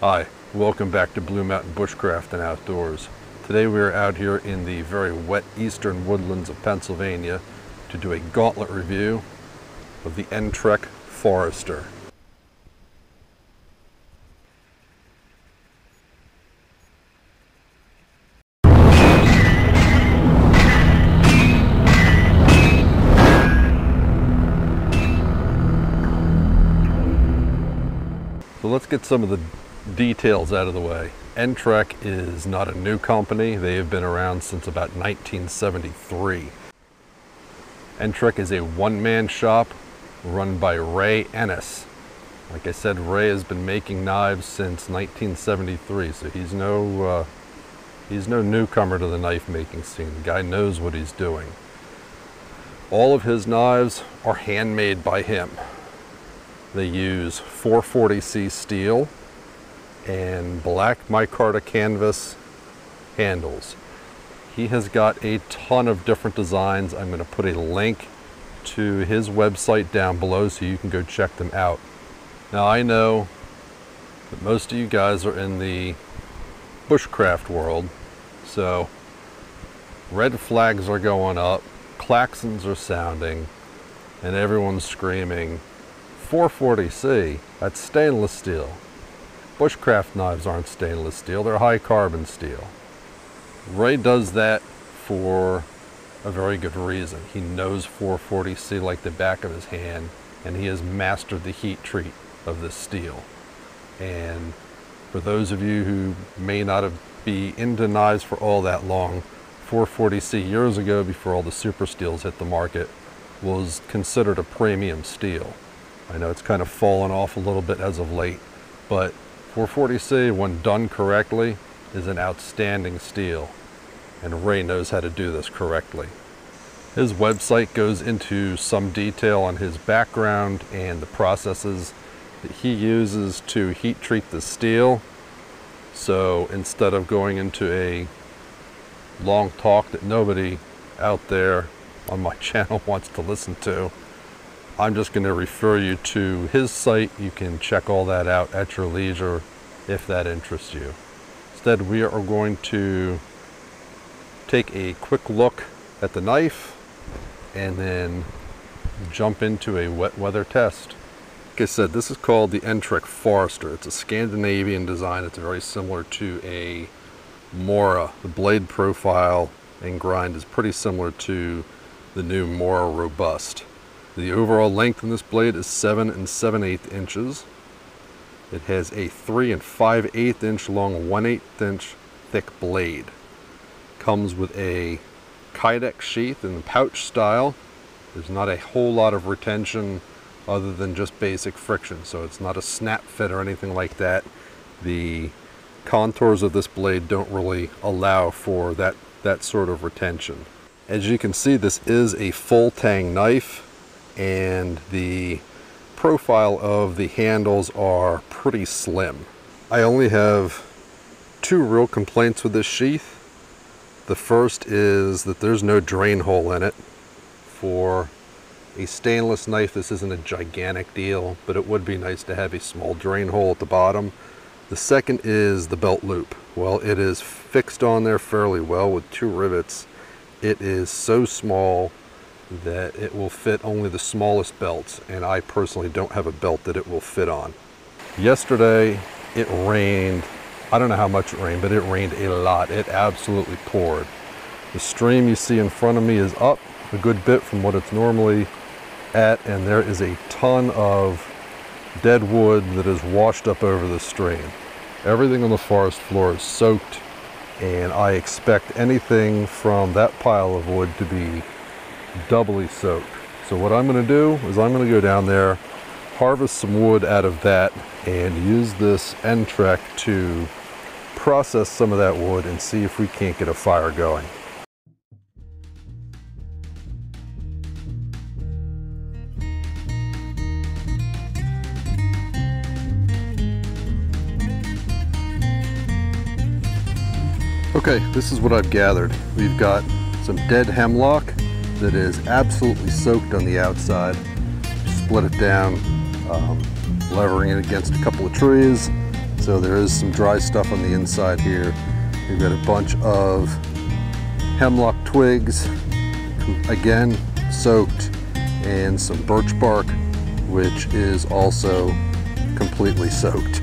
Hi, welcome back to Blue Mountain Bushcraft and Outdoors. Today we are out here in the very wet eastern woodlands of Pennsylvania to do a Gauntlet review of the Entrek Forester. So let's get some of the details out of the way. Entrek is not a new company. They have been around since about 1973. Entrek is a one-man shop run by Ray Ennis. Like I said, Ray has been making knives since 1973, so he's no newcomer to the knife making scene. The guy knows what he's doing. All of his knives are handmade by him. They use 440C steel and black micarta canvas handles. He has got a ton of different designs. I'm going to put a link to his website down below so you can go check them out. Now I know that most of you guys are in the bushcraft world, so red flags are going up, klaxons are sounding, and everyone's screaming, 440C, that's stainless steel. Bushcraft knives aren't stainless steel, they're high carbon steel. Ray does that for a very good reason. He knows 440C like the back of his hand, and he has mastered the heat treat of this steel. And for those of you who may not be into knives for all that long, 440C years ago, before all the super steels hit the market, was considered a premium steel. I know it's kind of fallen off a little bit as of late, but 440C, when done correctly, is an outstanding steel, and Ray knows how to do this correctly. His website goes into some detail on his background and the processes that he uses to heat treat the steel. So instead of going into a long talk that nobody out there on my channel wants to listen to, I'm just going to refer you to his site. You can check all that out at your leisure if that interests you. Instead, we are going to take a quick look at the knife and then jump into a wet weather test. Like I said, this is called the Entrek Forester. It's a Scandinavian design. It's very similar to a Mora. The blade profile and grind is pretty similar to the new Mora Robust. The overall length in this blade is 7 7/8 inches. It has a 3 5/8 inch long, 1/8 inch thick blade. Comes with a Kydex sheath in the pouch style. There's not a whole lot of retention other than just basic friction, so it's not a snap fit or anything like that. The contours of this blade don't really allow for that sort of retention. As you can see, this is a full tang knife, and the profile of the handles are pretty slim. I only have two real complaints with this sheath. The first is that there's no drain hole in it. For a stainless knife, this isn't a gigantic deal, but it would be nice to have a small drain hole at the bottom. The second is the belt loop. Well, it is fixed on there fairly well with 2 rivets. It is so small that it will fit only the smallest belts, and I personally don't have a belt that it will fit on. Yesterday it rained. I don't know how much it rained, but it rained a lot. It absolutely poured. The stream you see in front of me is up a good bit from what it's normally at, and there is a ton of dead wood that is washed up over the stream. Everything on the forest floor is soaked, and I expect anything from that pile of wood to be doubly soaked. So what I'm going to do is I'm going to go down there, harvest some wood out of that, and use this Entrek to process some of that wood and see if we can't get a fire going. Okay, this is what I've gathered. We've got some dead hemlock that is absolutely soaked on the outside. Split it down, levering it against a couple of trees, So there is some dry stuff on the inside here. We've got a bunch of hemlock twigs, again soaked, and some birch bark, which is also completely soaked.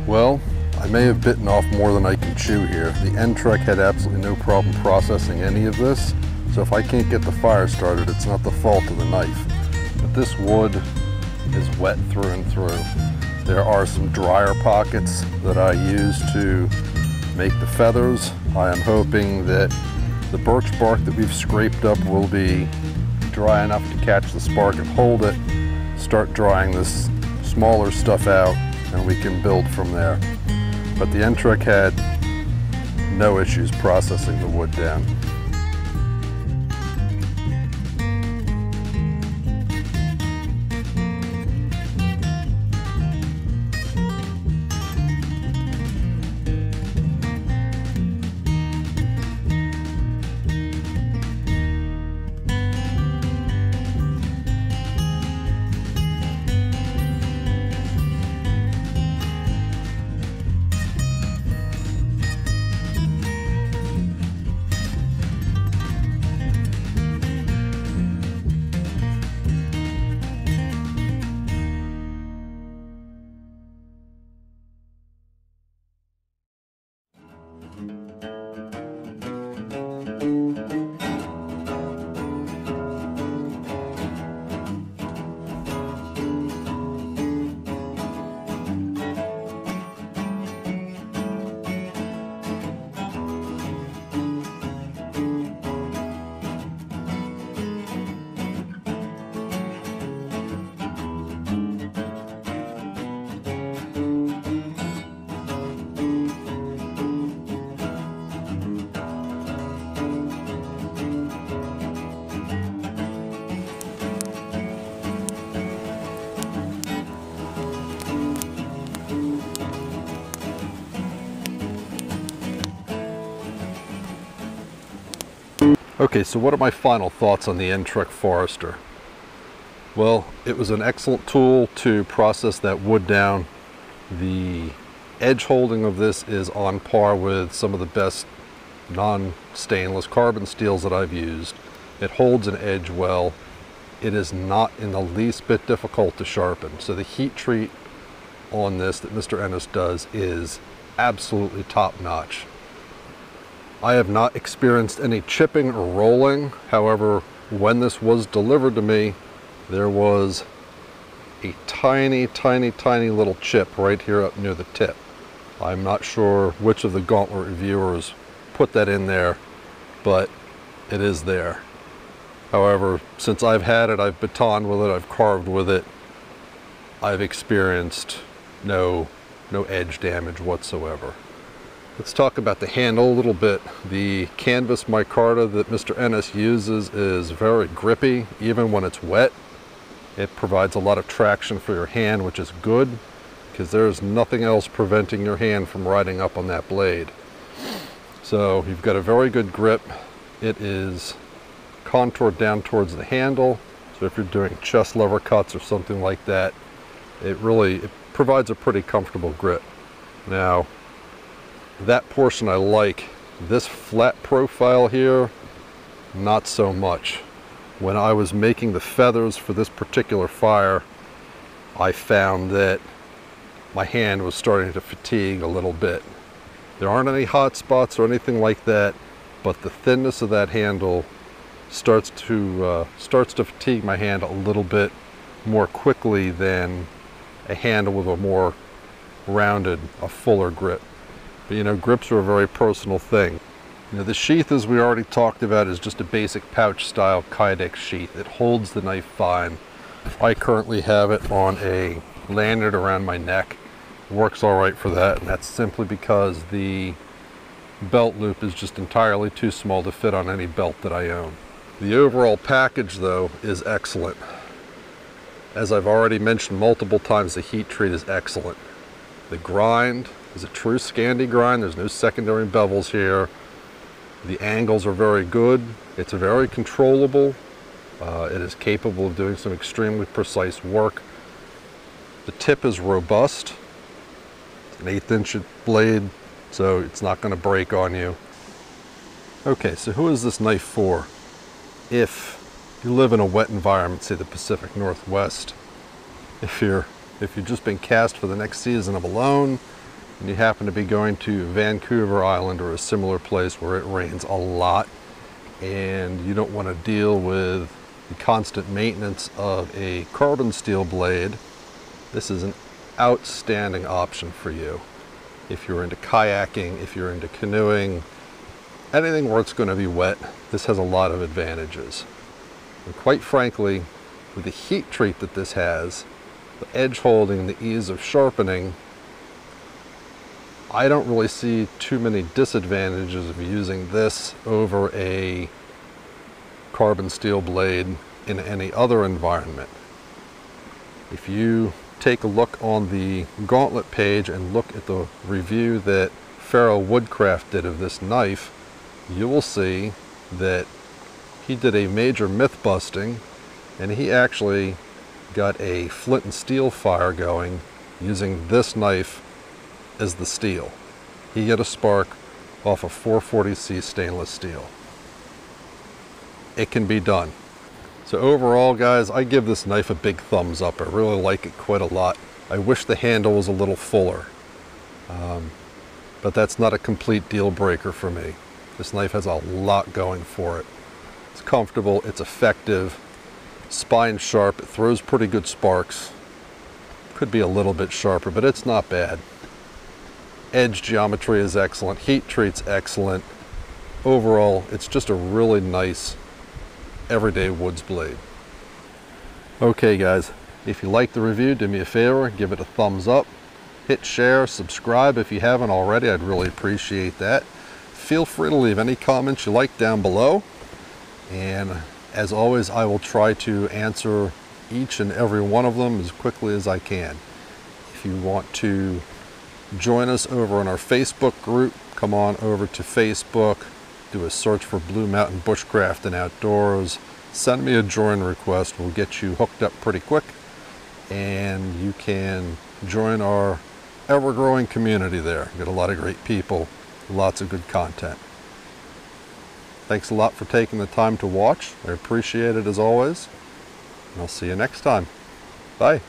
Well, I may have bitten off more than I can chew here. The Entrek had absolutely no problem processing any of this, so if I can't get the fire started, it's not the fault of the knife. But this wood is wet through and through. There are some drier pockets that I use to make the feathers. I am hoping that the birch bark that we've scraped up will be dry enough to catch the spark and hold it, start drying this smaller stuff out, and we can build from there. But the Entrek had no issues processing the wood down. Okay, so what are my final thoughts on the Entrek Forester? Well, it was an excellent tool to process that wood down. The edge holding of this is on par with some of the best non-stainless carbon steels that I've used. It holds an edge well. It is not in the least bit difficult to sharpen. So the heat treat on this that Mr. Ennis does is absolutely top-notch. I have not experienced any chipping or rolling. However, when this was delivered to me, there was a tiny, tiny, tiny little chip right here up near the tip. I'm not sure which of the Gauntlet reviewers put that in there, but it is there. However, since I've had it, I've batoned with it, I've carved with it, I've experienced no edge damage whatsoever. Let's talk about the handle a little bit. The canvas micarta that Mr. Ennis uses is very grippy, even when it's wet. It provides a lot of traction for your hand, which is good, because there's nothing else preventing your hand from riding up on that blade. So you've got a very good grip. It is contoured down towards the handle, so if you're doing chest lever cuts or something like that, it provides a pretty comfortable grip. Now, that portion I like. This flat profile here, not so much. When I was making the feathers for this particular fire, I found that my hand was starting to fatigue a little bit. There aren't any hot spots or anything like that, but the thinness of that handle starts to fatigue my hand a little bit more quickly than a handle with a more rounded, a fuller grip. But you know, grips are a very personal thing. Now the sheath, as we already talked about, is just a basic pouch style Kydex sheath. It holds the knife fine. I currently have it on a lanyard around my neck. It works all right for that, and that's simply because the belt loop is just entirely too small to fit on any belt that I own. The overall package though is excellent. As I've already mentioned multiple times, the heat treat is excellent. The grind is a true Scandi grind. There's no secondary bevels here. The angles are very good. It's very controllable. It is capable of doing some extremely precise work. The tip is robust. It's an 1/8 inch blade, so it's not going to break on you. Okay, so who is this knife for? If you live in a wet environment, say the Pacific Northwest, if you've just been cast for the next season of Alone, and you happen to be going to Vancouver Island or a similar place where it rains a lot, and you don't want to deal with the constant maintenance of a carbon steel blade, this is an outstanding option for you. If you're into kayaking, if you're into canoeing, anything where it's going to be wet, this has a lot of advantages. And quite frankly, with the heat treat that this has, the edge holding and the ease of sharpening, I don't really see too many disadvantages of using this over a carbon steel blade in any other environment. If you take a look on the Gauntlet page and look at the review that Pharaoh Woodcraft did of this knife, you will see that he did a major myth busting, and he actually got a flint and steel fire going using this knife as the steel. He got a spark off of 440C stainless steel. It can be done. So overall, guys, I give this knife a big thumbs up. I really like it quite a lot. I wish the handle was a little fuller, but that's not a complete deal breaker for me. This knife has a lot going for it. It's comfortable, it's effective, spine sharp, it throws pretty good sparks. Could be a little bit sharper, but it's not bad. Edge geometry is excellent, heat treat's excellent. Overall, it's just a really nice everyday woods blade. Okay guys, if you like the review, do me a favor, give it a thumbs up, hit share, subscribe if you haven't already. I'd really appreciate that. Feel free to leave any comments you like down below, and as always, I will try to answer each and every one of them as quickly as I can. If you want to join us over on our Facebook group, come on over to Facebook, do a search for Blue Mountain Bushcraft and Outdoors, send me a join request. We'll get you hooked up pretty quick, and you can join our ever-growing community there. We've got a lot of great people, lots of good content. Thanks a lot for taking the time to watch. I appreciate it as always, and I'll see you next time. Bye.